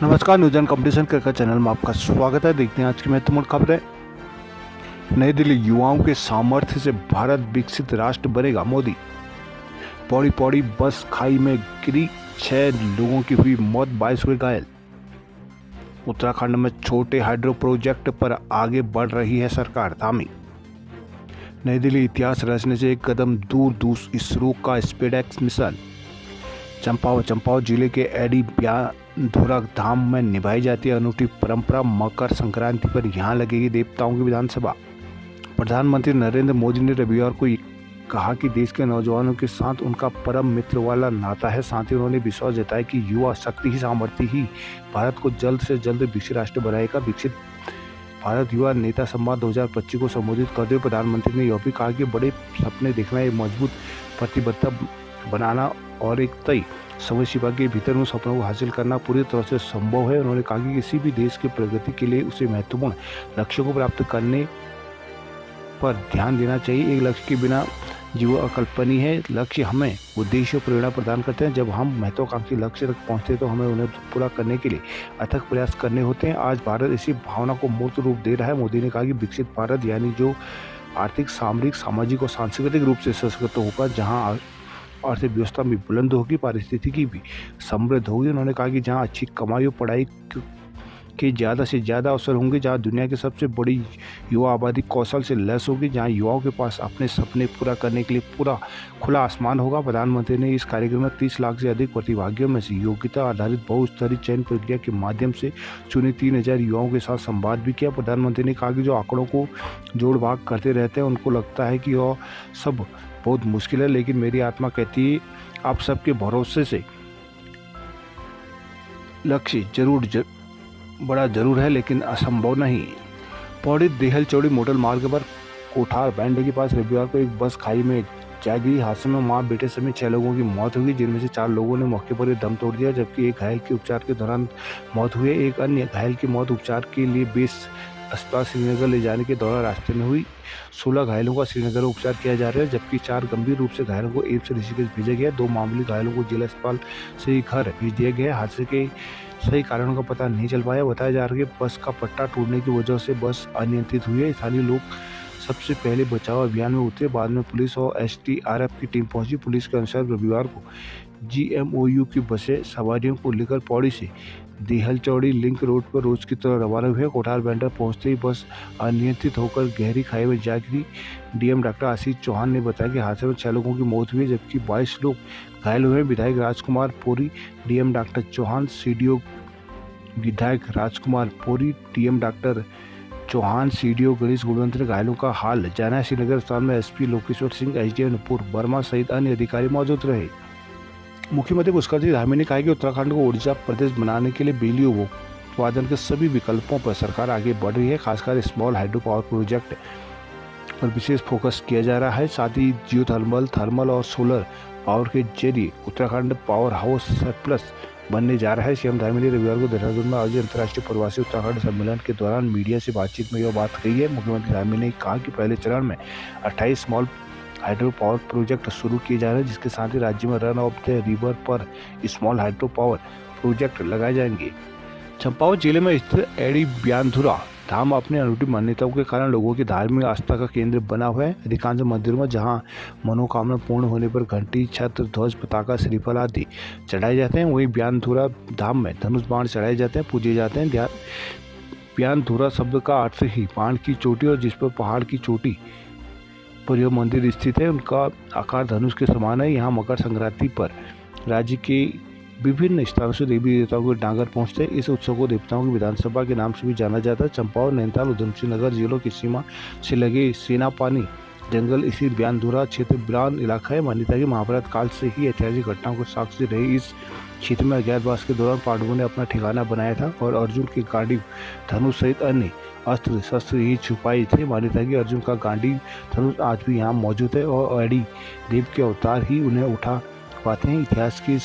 नमस्कार, news and competition cricket channel में आपका स्वागत है। देखते हैं आज की महत्वपूर्ण खबरें। नई दिल्ली, युवाओं के सामर्थ्य से भारत विकसित राष्ट्र बनेगा, मोदी। पौड़ी पौड़ी बस खाई में गिरी, 6 लोगों की हुई मौत, 22 हुए घायल। उत्तराखंड में छोटे हाइड्रो प्रोजेक्ट पर आगे बढ़ रही है सरकार, धामी। नई दिल्ली, इतिहास रचने से एक कदम दूर इसरो का स्पेसएक्स मिशन। चंपावत जिले के एडी ब्यानधुरा धाम में निभाई जाती है अनूठी परंपरा। मकर संक्रांति पर यहां लगेगी देवताओं की विधानसभा। प्रधानमंत्री नरेंद्र मोदी ने रविवार को कहा कि देश के नौजवानों के साथ उनका परम मित्र वाला नाता है। साथ ही उन्होंने विश्वास जताया कि युवा शक्ति ही सामर्थ्य ही भारत को जल्द से जल्द विकसित राष्ट्र बनाएगा। विकसित भारत युवा नेता संवाद 2025 को संबोधित करते हुए प्रधानमंत्री ने यह भी कहा कि बड़े सपने देखना, एक मजबूत प्रतिबद्धता बनाना और एक तय समय सीमा के भीतर उन सपनों को हासिल करना पूरी तरह से संभव है। उन्होंने कहा कि किसी भी देश की प्रगति के लिए उसे महत्वपूर्ण लक्ष्यों को प्राप्त करने पर ध्यान देना चाहिए। एक लक्ष्य के बिना जीवन अकल्पनीय है। लक्ष्य हमें उद्देश्य और प्रेरणा प्रदान करते हैं। जब हम महत्वाकांक्षी लक्ष्य तक पहुंचते हैं तो हमें उन्हें पूरा करने के लिए अथक प्रयास करने होते हैं। आज भारत इसी भावना को मूर्त रूप दे रहा है। मोदी ने कहा कि विकसित भारत यानी जो आर्थिक, सामरिक, सामाजिक और सांस्कृतिक रूप से सशक्त होगा, जहाँ अर्थव्यवस्था भी बुलंद होगी, पारिस्थितिकी भी समृद्ध होगी। उन्होंने कहा कि जहां अच्छी कमाई और पढ़ाई के ज़्यादा से ज़्यादा अवसर होंगे, जहां दुनिया की सबसे बड़ी युवा आबादी कौशल से लैस होगी, जहां युवाओं के पास अपने सपने पूरा करने के लिए पूरा खुला आसमान होगा। प्रधानमंत्री ने इस कार्यक्रम में 30 लाख से अधिक प्रतिभागियों में से योग्यता आधारित बहुस्तरीय चयन प्रक्रिया के माध्यम से चुने 3000 युवाओं के साथ संवाद भी किया। प्रधानमंत्री ने कहा कि जो आंकड़ों को जोड़ भाग करते रहते हैं उनको लगता है कि यह सब बहुत मुश्किल है, लेकिन मेरी आत्मा कहती है आप सबके भरोसे से लक्ष्य बड़ा जरूर है, लेकिन असंभव नहीं। पौड़ी देहल चौड़ी मोटल मार्ग पर कोठार बैंड के पास रविवार को एक बस खाई में जा गिरी। हादसे में मां बेटे समेत 6 लोगों की मौत हुई, जिनमें से 4 लोगों ने मौके पर ही दम तोड़ दिया, जबकि एक घायल की उपचार के दौरान मौत हुई। एक अन्य घायल की मौत उपचार के लिए बेस अस्पताल श्रीनगर ले जाने के दौरान रास्ते में हुई। 16 घायलों का श्रीनगर में उपचार किया जा रहा है, जबकि 4 गंभीर रूप से घायलों को एम्स ऋषिकेश भेजा गया। 2 मामूली घायलों को जिला अस्पताल से घर भेज दिया गया। हादसे के सही कारणों का पता नहीं चल पाया। बताया जा रहा है कि बस का पट्टा टूटने की वजह से बस अनियंत्रित हुई है। स्थानीय लोग सबसे पहले बचाव अभियान में उतरे, बाद में पुलिस और एसडीआरएफ की टीम पहुंची। पुलिस के अनुसार रविवार को जीएमओयू की बसें सवारियों को लेकर पौड़ी से देहल चौड़ी लिंक रोड पर रोज की तरह रवाना हुए। कोठार बैंडर पहुंचते ही बस अनियंत्रित होकर गहरी खाई में जा गिरी। डीएम डॉक्टर आशीष चौहान ने बताया कि हादसे में 6 लोगों की मौत हुई, जबकि 22 लोग घायल हुए। विधायक Rajkumar Pori, DM doctor Chauhan, CDO विधायक Rajkumar Pori, DM doctor Chauhan, CDO Ganesh Gunwant ने घायलों का हाल जाना। श्रीनगर अस्पताल में एसपी लोकेश्वर सिंह, एसडीएम नुपुर वर्मा सहित अन्य अधिकारी मौजूद रहे। मुख्यमंत्री पुष्कर सिंह धामी ने कहा कि उत्तराखंड को ऊर्जा प्रदेश बनाने के लिए बिजली उत्पादन के सभी विकल्पों पर सरकार आगे बढ़ रही है। खासकर स्मॉल हाइड्रो पावर प्रोजेक्ट पर विशेष फोकस किया जा रहा है। साथ ही जियोथर्मल, थर्मल और सोलर पावर के जरिए उत्तराखंड पावर हाउस सरप्लस बनने जा रहा है। सीएम धामी ने रविवार को देहरादून में आयोजित अंतर्राष्ट्रीय प्रवासी उत्तराखंड सम्मेलन के दौरान मीडिया से बातचीत में यह बात कही है। मुख्यमंत्री धामी ने कहा कि पहले चरण में 28 स्मॉल हाइड्रो पावर प्रोजेक्ट शुरू किए जा रहे हैं, जिसके साथ ही राज्य में रन ऑफ द रिवर पर स्मॉल हाइड्रो पावर प्रोजेक्ट लगाए जाएंगे। चंपावत जिले में स्थित एडी ब्यानधुरा धाम अपनी अनूठी मान्यताओं के कारण लोगों की धार्मिक आस्था का केंद्र बना हुआ है। अधिकांश मंदिरों में जहां मनोकामना पूर्ण होने पर घंटी, छत्र, ध्वज, पताका, श्रीफल आदि चढ़ाए जाते हैं, वहीं ब्यानधुरा धाम में धनुष बाण चढ़ाए जाते हैं, पूजे जाते हैं। ब्यानधुरा शब्द का अर्थ ही बाण की चोटी और जिस पर पहाड़ की चोटी पर यह मंदिर स्थित है, उनका आकार धनुष के समान है। यहाँ मकर संक्रांति पर राज्य के विभिन्न स्थानों से देवी देवताओं के डांगर पहुंचते हैं। इस उत्सव को देवताओं की विधानसभा के नाम से भी जाना जाता है। चंपावत, नैनीताल, उधमसिंह नगर जिलों की सीमा से लगे सेनापानी जंगल इसी ब्यानधुरा क्षेत्र बिरान इलाका है। मान्यता है कि महाभारत काल से ही ऐतिहासिक घटनाओं के साक्षी रही इस क्षेत्र में अज्ञातवास के दौरान पांडवों ने अपना ठिकाना बनाया था और अर्जुन की गांडीव, धनुष सहित अन्य अस्त्र शस्त्र ही छुपाए थे। मान्यता है कि अर्जुन का गांडीव धनुष आज भी यहाँ मौजूद है और एडी देव के अवतार ही उन्हें उठा पाते हैं। इतिहास की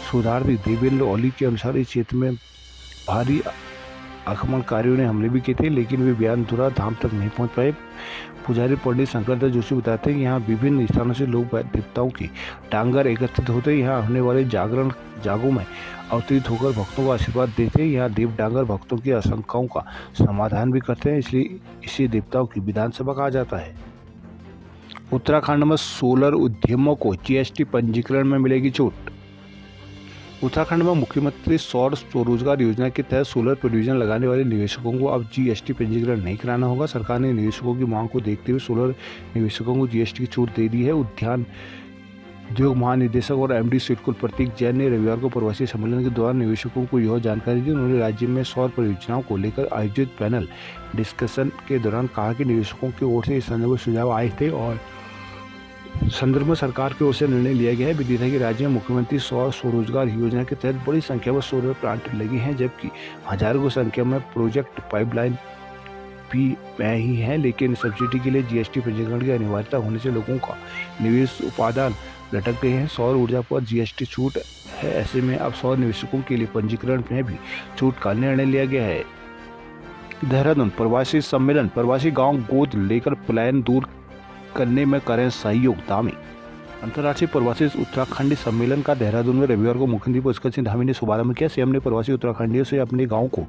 सुधारती देवेंद्र ओली के अनुसार इस क्षेत्र में भारी आक्रमणकारियों ने हमले भी किए थे, लेकिन वे बयानधुरा धाम तक नहीं पहुंच पाए। पुजारी पंडित शंकरदास जोशी बताते हैं कि यहाँ विभिन्न स्थानों से लोग देवताओं की डांगर एकत्रित होते हैं। यहाँ होने वाले जागों में अवतरित होकर भक्तों को आशीर्वाद देते हैं। यहाँ देव डांगर भक्तों की आशंकाओं का समाधान भी करते हैं, इसलिए इसे देवताओं की विधानसभा कहा जाता है। उत्तराखंड में सोलर उद्यमों को जीएसटी पंजीकरण में मिलेगी छूट। उत्तराखंड में मुख्यमंत्री सौर स्वरोजगार योजना के तहत सोलर परियोजना लगाने वाले निवेशकों को अब जीएसटी पंजीकरण नहीं कराना होगा। सरकार ने निवेशकों की मांग को देखते हुए सोलर निवेशकों को जीएसटी की छूट दे दी है। उद्यान उद्योग महानिदेशक और एमडी सिडकुल प्रतीक जैन ने रविवार को प्रवासी सम्मेलन के दौरान निवेशकों को यह जानकारी दी। उन्होंने राज्य में सौर परियोजनाओं को लेकर आयोजित पैनल डिस्कशन के दौरान कहा कि निवेशकों की ओर से इस संदर्भ में सुझाव आए थे और संदर्भ में सरकार की ओर से निर्णय लिया गया है। विदित है कि राज्य में मुख्यमंत्री सौर स्वरोजगार योजना के तहत बड़ी संख्या में सोलर प्लांट लगे हैं, जबकि हजारों की संख्या में प्रोजेक्ट पाइपलाइन भी में ही है, लेकिन सब्सिडी के लिए जीएसटी पंजीकरण की अनिवार्यता होने से लोगों का निवेश उपादान लटक गए हैं। सौर ऊर्जा पर जीएसटी छूट है, ऐसे में अब सौर निवेशकों के लिए पंजीकरण में भी छूट का निर्णय लिया गया है। देहरादून प्रवासी सम्मेलन, प्रवासी गाँव गोद लेकर पलायन दूर करने में करें सहयोग, धामी। अंतर्राष्ट्रीय प्रवासी उत्तराखंडी सम्मेलन का देहरादून में रविवार को मुख्यमंत्री पुष्कर सिंह धामी ने शुभारंभ किया। सीएम ने प्रवासी उत्तराखंडियों से अपने गांव को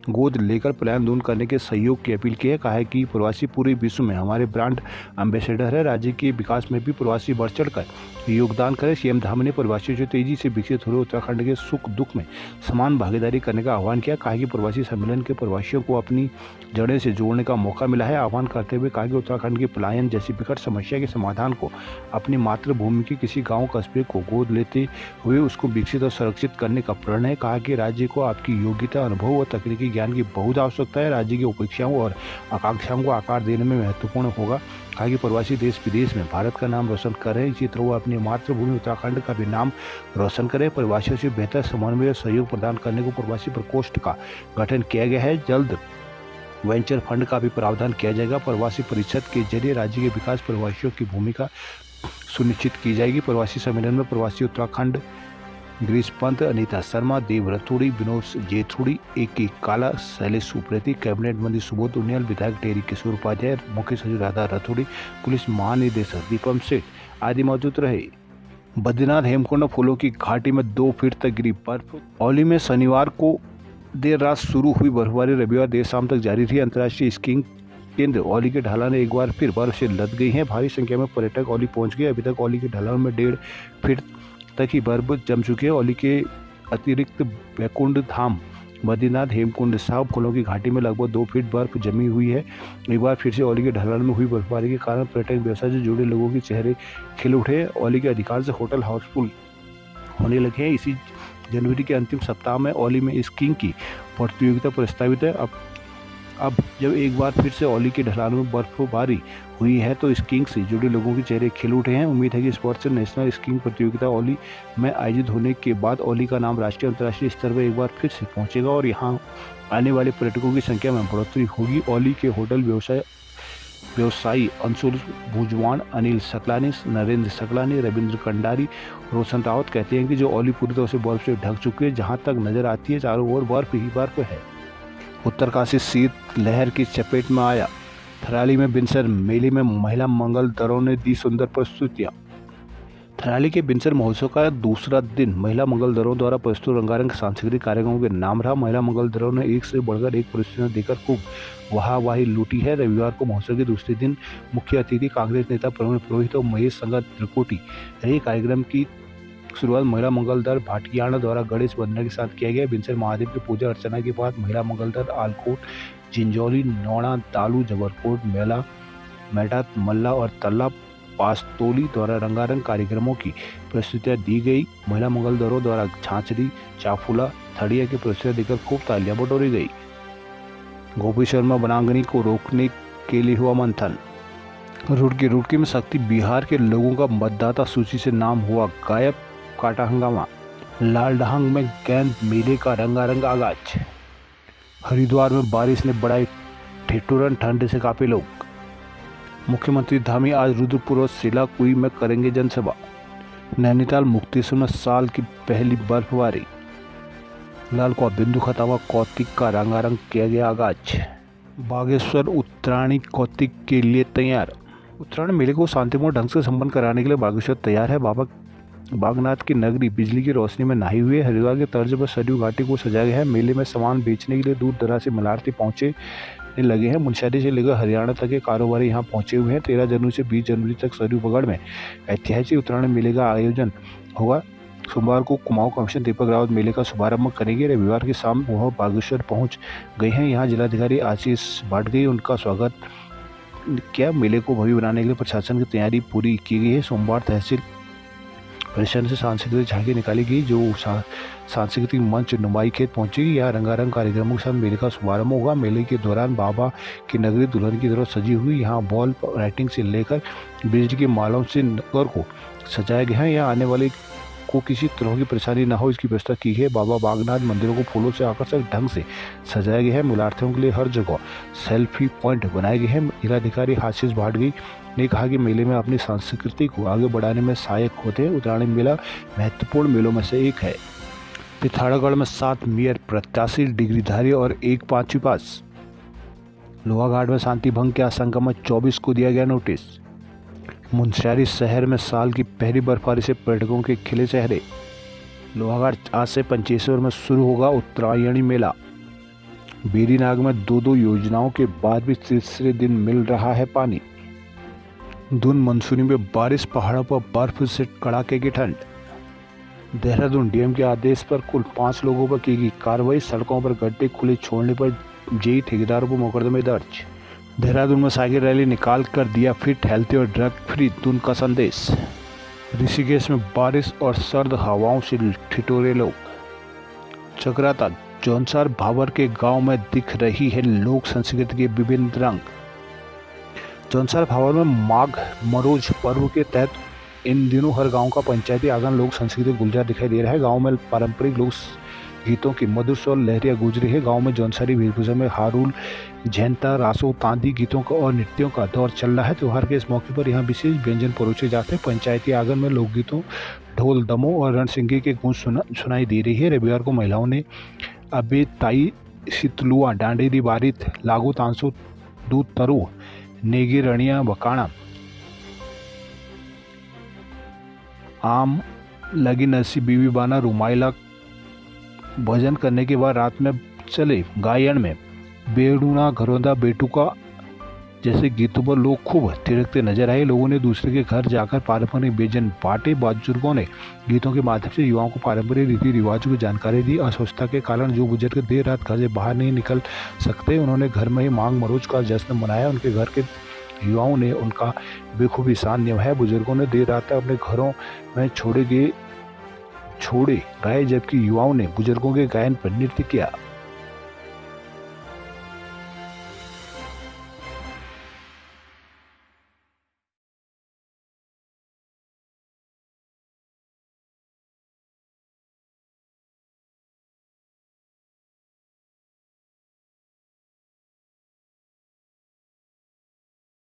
गोद लेकर पलायन दूर करने के सहयोग की अपील की है। कहा है कि प्रवासी पूरे विश्व में हमारे ब्रांड एम्बेसडर है, राज्य के विकास में भी प्रवासी बढ़ चढ़कर योगदान करें। सीएम धामी ने प्रवासियों से तेजी से विकसित हो रहे उत्तराखंड के सुख दुख में समान भागीदारी करने का आह्वान किया। कहा कि प्रवासी सम्मेलन के प्रवासियों को अपनी जड़ें से जोड़ने का मौका मिला है। आह्वान करते हुए कहा कि उत्तराखंड के पलायन जैसी विकट समस्या के समाधान को अपनी मातृभूमि के किसी गांव कस्बे को गोद लेते हुए उसको विकसित और संरक्षित करने का प्रण है। कहा कि राज्य को आपकी योग्यता, अनुभव और तकनीकी ज्ञान की बहुत आवश्यकता है। राज्य की अपेक्षाओं और आकांक्षाओं को आकार देने में महत्वपूर्ण होगा। कहा कि प्रवासी देश विदेश में भारत का नाम रोशन कर रहे हैं, इसी तरह वो अपनी मातृभूमि उत्तराखंड का भी नाम रोशन करें। प्रवासियों से बेहतर समन्वय और सहयोग प्रदान करने को प्रवासी प्रकोष्ठ का गठन किया गया है। जल्द वेंचर फंड का भी प्रावधान किया जाएगा। प्रवासी परिषद के जरिए राज्य के विकास प्रवासियों की भूमिका सुनिश्चित की जाएगी। प्रवासी सम्मेलन में प्रवासी उत्तराखंड गिरीश पंत, अनीता शर्मा, देव रथोड़ी, विनोद जेथुड़ी, ए.के. काला, शैलेश सुप्रेती, कैबिनेट मंत्री सुबोध उनियाल, विधायक टेरी किशोर उपाध्याय, मुख्य सचिव राधा रथोड़ी, पुलिस महानिदेशक दीपम सेठ आदि मौजूद रहे। बद्रीनाथ हेमकुंड फूलों की घाटी में 2 फीट तक गिरी बर्फ। औली में शनिवार को देर रात शुरू हुई बर्फबारी रविवार देर शाम तक जारी रही। अंतर्राष्ट्रीय स्कीइंग केंद्र औली के ढलान एक बार फिर बर्फ से लद गई हैं। भारी संख्या में पर्यटक औली पहुंच गए। अभी तक औली के ढलान में 1.5 फीट तक ही बर्फ जम चुकी है। औली के अतिरिक्त बैकुंठ धाम, बद्रीनाथ, हेमकुंड साहब फूलों की घाटी में लगभग 2 फीट बर्फ जमी हुई है। एक बार फिर से औली के ढलान में हुई बर्फबारी के कारण पर्यटन व्यवसाय से जुड़े लोगों के चेहरे खिल उठे। औली के अधिकांश होटल हाउसफुल होने लगे हैं। इसी जनवरी के अंतिम सप्ताह में औली में स्कीइंग की प्रतियोगिता प्रस्तावित है। अब जब एक बार फिर से औली के ढलानों में बर्फबारी हुई है तो स्कीइंग से जुड़े लोगों के चेहरे खिल उठे हैं। उम्मीद है कि इस वर्ष नेशनल स्कीइंग प्रतियोगिता औली में आयोजित होने के बाद औली का नाम राष्ट्रीय अंतर्राष्ट्रीय स्तर पर एक बार फिर से पहुंचेगा और यहां आने वाले पर्यटकों की संख्या में बढ़ोतरी होगी। औली के होटल व्यवसायी अंशुल भुजवान, अनिल सकलानी, नरेंद्र सकलानी, रविंद्र कंडारी, रोशन रावत कहते हैं कि जो औली पूरी तरह से बर्फ से ढक चुकी है, जहां तक नजर आती है चारों ओर बर्फ ही बर्फ है। उत्तरकाशी शीत लहर की चपेट में आया। थराली में बिनसर मेले में महिला मंगल दलों ने दी सुंदर प्रस्तुतियां। थराली के बिनसर महोत्सव का दूसरा दिन महिला मंगल दलों द्वारा प्रस्तुत रंगारंग सांस्कृतिक कार्यक्रमों के नाम रहा। महिला मंगल दलों ने एक से बढ़कर एक प्रस्तुतियां देकर खूब वाहवाही लूटी है। रविवार को महोत्सव के दूसरे दिन मुख्य अतिथि कांग्रेस नेता प्रवीण पुरोहित और महेश संगा त्रिकोटी रहे। कार्यक्रम की शुरुआत महिला मंगल दल भाटियाना द्वारा गणेश वंदना के साथ किया गया। बिनसर महादेव की पूजा अर्चना के बाद महिला मंगल दल आलकोट, जिंजौली, नौड़ा, दालू, जबरकोट, मेला, मेटा, मल्ला और तल्ला पास्तोली द्वारा रंगारंग कार्यक्रमों की प्रस्तुतियां दी गई। महिला मंगल दलों द्वारा छाछरी, चाफुला, थड़िया की प्रस्तुतियां देकर खूब तालियां बटोरी गई। गोपी शर्मा बनांगनी को रोकने के लिए हुआ मंथन। रुड़की में शक्ति बिहार के लोगों का मतदाता सूची से नाम हुआ गायब, काटा हंगामा। लालढांग में गेंद मेले का रंगारंग आगाज। हरिद्वार में बारिश ने बढ़ाई ठिठुरन, ठंड से कांपे लोग। मुख्यमंत्री धामी आज रुद्रपुर और सिलाकुई में करेंगे जनसभा। नैनीताल मुक्तेश्वर में साल की पहली बर्फबारी। लाल को बिंदु खतावा कौतिक का रंगारंग किया गया आगाज। बागेश्वर उत्तरायणी कौतिक के लिए तैयार। उत्तरायण मेले को शांतिपूर्ण ढंग से संपन्न कराने के लिए बागेश्वर तैयार है। बाबा बागनाथ की नगरी बिजली की रोशनी में नहाई हुई है। हरिद्वार के तर्ज पर सरयू घाटी को सजाया गया है। मेले में सामान बेचने के लिए दूर दराज से मलारती पहुंचे लगे हैं। मुंशियारी से लेकर हरियाणा तक के कारोबारी यहां पहुंचे हुए हैं। 13 जनवरी से 20 जनवरी तक सरयू बगड़ में ऐतिहासिक उत्तरायण मेले का आयोजन होगा। सोमवार को कुमाऊं कमिश्नर दीपक रावत मेले का शुभारंभ करेंगे। रविवार की शाम वह बागेश्वर पहुंच गए हैं। यहाँ जिलाधिकारी आशीष भाटगई उनका स्वागत किया। मेले को भव्य बनाने के लिए प्रशासन की तैयारी पूरी की गई है। सोमवार तहसील परिसर से सांस्कृतिक झांकी निकाली गई जो सांस्कृतिक मंच नुमाई खेत पहुंचेगी। यहाँ रंगारंग कार्यक्रमों के साथ मेले का शुभारंभ होगा। मेले के दौरान बाबा की नगरी दुल्हन की तरह सजी हुई। यहाँ बॉल राइटिंग से लेकर बिजली की मालाओं से नगर को सजाया गया है। यहाँ आने वाले को किसी तरह की परेशानी न हो इसकी व्यवस्था की है। बाबा बागनाथ मंदिरों को फूलों से आकर्षक ढंग से सजाया गया है। मेलार्थियों के लिए हर जगह सेल्फी पॉइंट बनाए गए हैं। जिलाधिकारी आशीष भाटगई ने कहा कि मेले में अपनी संस्कृति को आगे बढ़ाने में सहायक होते हैं। उत्तरायणी मेला महत्वपूर्ण मेलों में से एक है। पिथौरागढ़ में 7 मेयर प्रत्याशी डिग्रीधारी और 1 5वीं पास। लोहाघाट में शांति भंग की आशंका में 24 को दिया गया नोटिस। मुंशियारी शहर में साल की पहली बर्फबारी से पर्यटकों के खिले चेहरे। लोहाघाट आज से पंचेश्वर में शुरू होगा उत्तरायणी मेला। बेरीनाग में 2-2 योजनाओं के बाद भी तीसरे दिन मिल रहा है पानी। धुंध मानसूनी में बारिश, पहाड़ों पर बर्फ से कड़ाके की ठंड। देहरादून डीएम के आदेश पर कुल 5 लोगों पर की गई कार्रवाई। सड़कों पर गड्ढे खुले छोड़ने पर जेई ठेकेदारों को मुकदमे दर्ज। देहरादून में साइकिल रैली निकाल कर दिया फिट, हेल्थी और ड्रग फ्री धुन का संदेश। ऋषिकेश में बारिश और सर्द हवाओं से ठिठुरे लोग। चक्राता जौनसार भावर के गांव में दिख रही है लोक संस्कृति के विभिन्न रंग। जौनसार भावर में माघ मरोज पर्व के तहत इन दिनों हर गांव का पंचायती आंगन लोक संस्कृति गुलजार दिखाई दे रहा है। गांव में पारंपरिक लोक गीतों की मधुर स्वर लहरियां गूंज रही है। गांव में जौनसारी वेशभूषा में हारुल, झैंता, रासो, तांदी गीतों का और नृत्यों का दौर चल रहा है। त्योहार के इस मौके पर यहाँ विशेष व्यंजन परोसे जाते हैं। पंचायती आंगन में लोकगीतों, ढोल, दमों और रणसिंगी के गूंज सुनाई दे रही है। रविवार को महिलाओं ने अबे ताई सितलुआ, डांडेरी बारित, लागू तांसो, दूध तरु, नेगी रणिया, बकाणा, आम लगी नरसी, बीवी बाना, रुमाइला भजन करने के बाद रात में चले गायन में बेड़ूना, घरौंदा, बेटुका जैसे गीतों पर लोग खूब थिरकते नजर आए। लोगों ने दूसरे के घर जाकर पारंपरिक व्यंजन बांटे। बुजुर्गों ने गीतों के माध्यम से युवाओं को पारंपरिक रीति रिवाजों की जानकारी दी। अस्वस्थता के कारण जो बुजुर्ग देर रात घर से बाहर नहीं निकल सकते, उन्होंने घर में ही माघ मरोज का जश्न मनाया। उनके घर के युवाओं ने उनका बेखूबी शान निभाया। बुजुर्गों ने देर रात तक अपने घरों में छोड़े गाए, जबकि युवाओं ने बुजुर्गों के गायन पर नृत्य किया।